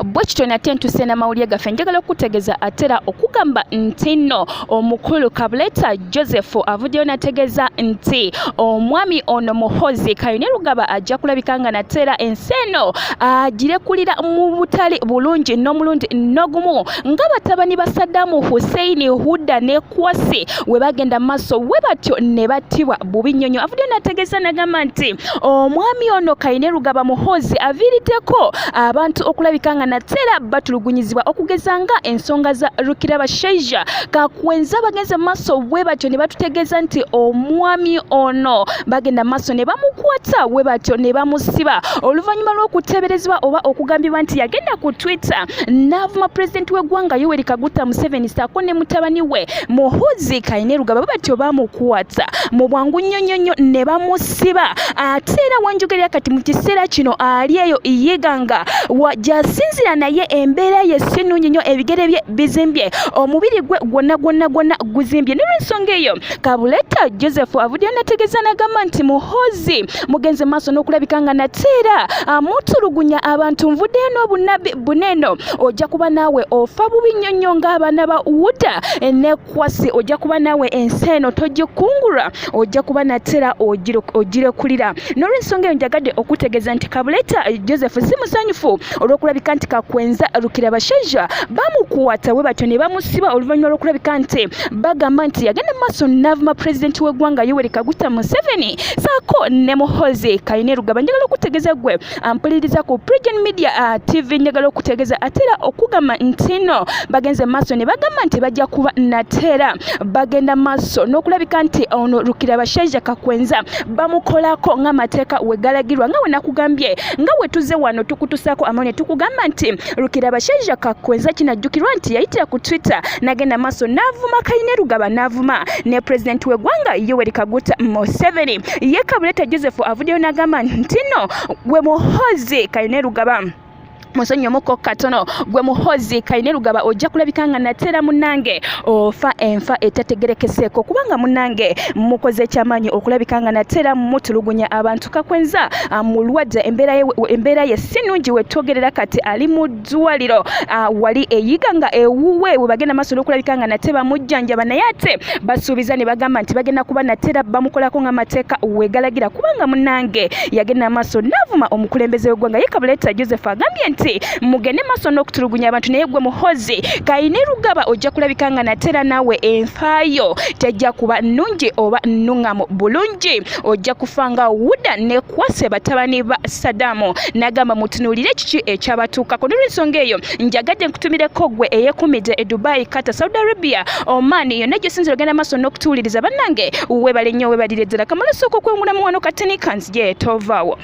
Bwekityo nate ntusena mawulire gaffe njagala okutegeeza atera okugamba nti nno omukulu Kabuleta Joseph avuddeyo nategeeza nti omwami ono Muhoozi Kainerugaba ajja kulabika nga natera ensi eno agirekulira mu butali bulungi n'omulundi n'ogumu nga batabani ba Saddam Hussein Hudda ne Kwasi we bagenda maaso we batyo ne battibwa bubi nnyonyo. Avuddeyo nategeeza nagamba nti omwami ono Kainerugaba Muhoozi aviiriddeko abantu okulabika nga natera batulugunyizibwa okugeza nga ensonga za Rukirabashaija Kakwenza bagenze maaso we batyo ne batutegeeza nti omwami ono bagenda maaso ne bamukwata we batyo ne bamusiba oluvannyuma lw'okuteeberezebwa oba okugambibwa nti yagenda ku Twitter n'avuma pulezidenti w'eggwanga Yoweri Kaguta Museveni ssaako ne mutabani we Muhoozi Kainerugaba batyo bamukwata mu bwangu nnyo ne bamusiba ate era wanjogerera kati mu kiseera kino ali eyo yeganga gy'asinzira naye embeera ye si nnungi nnyo ebigere bye bizimbye omubiri gwe gwonna guzimbye n'olw'ensonga eyo Kabuleta Joseph avuddeyo nategeeza nagamba nti Muhoozi mugenze maaso n'okulabika nga nateera amutulugunya abantu nvuddeyo n'obunnabi buneeno ojja kuba naawe ofa bubi nnyo ng'abaana ba Hudda ne Kwasi ojja kuba naawe ensi eno togikungulwa ojja kuba nateera ogirekulira n'olw'ensonga eyo njagadde okutegeeza nti Kabuleta Joseph si musanyufu olw'okulabika nti Kakwenza Rukirabashaija bamukwata we batyo ne bamusiba oluvannyuma lw'okulabika nti bagamba nti yagenda maaso n'avuma pulezidenti w'eggwanga Yoweri Kaguta Museveni ssaako ne Muhoozi Kainerugaba. Njagala okutegeeza gwe ampuliriza ku Pregen Media TV njagala okutegeeza atera okugamba nti no bagenze maaso ne bagamba nti bajja kuba nateera bagenda maaso n'okulabika nti ono Rukirabashaija Kakwenza bamukolako ng'amateeka we galagirwa nga we nakugambye nga we tuze wano tukutusaako amaanyi ne tukugamba nti Rukirabashaija Kakwenza kinajjukirwa nti yayitira ku Twitter n'agenda maaso n'avuma Kainerugaba n'avuma ne pulezidenti w'eggwanga Yoweri Kaguta Museveni. Ye Kabuleta Joseph avuddeyo n'agamba nti no gwe Muhoozi Kainerugaba musonyomuko katono gwe Muhoozi Kainerugaba ojja kulabika nga nateera munnange ofa enfa etategerekeseeko kubanga munnange mukoze kyamaanyi okulabika nga nateera mutulugunya abantu. Kakwenza mulwadde embeera ye si nnungi we twogerera kati ali mu ddwaliro wali eyiga nga ewuwe we bagenda maaso n'okulabika nga nate bamujjanjaba naye ate basuubiza ne bagamba nti bagenda kuba nateera bamukolako ng'amateeka we galagira kubanga munnange yagenda maaso n'avuma omukulembeze w'eggwanga ye Kabuleta Joseph agambye nti mugende maaso n'okutulugunya abantu naye gwe Muhoozi Kainerugaba ojja kulabika nga nateera naawe enfaayo tejja kuba nnungi oba nnuŋŋamu bulungi ojja kufa nga Hudda ne Kwasi batabani ba Saddam. Nagamba mutunuulire kiki ekyabatuukako n'olw'ensonga eyo njagadde nkutumireko gwe eyeekumidde e Dubai, Qatar, Saudi Arabia, Oman yonna gy'osinzira ogenda maaso n'okutuwuliriza bannange weebale nnyo weebalire ddala kamala sooka okwengulamu wano kateni kanzije tovaawo.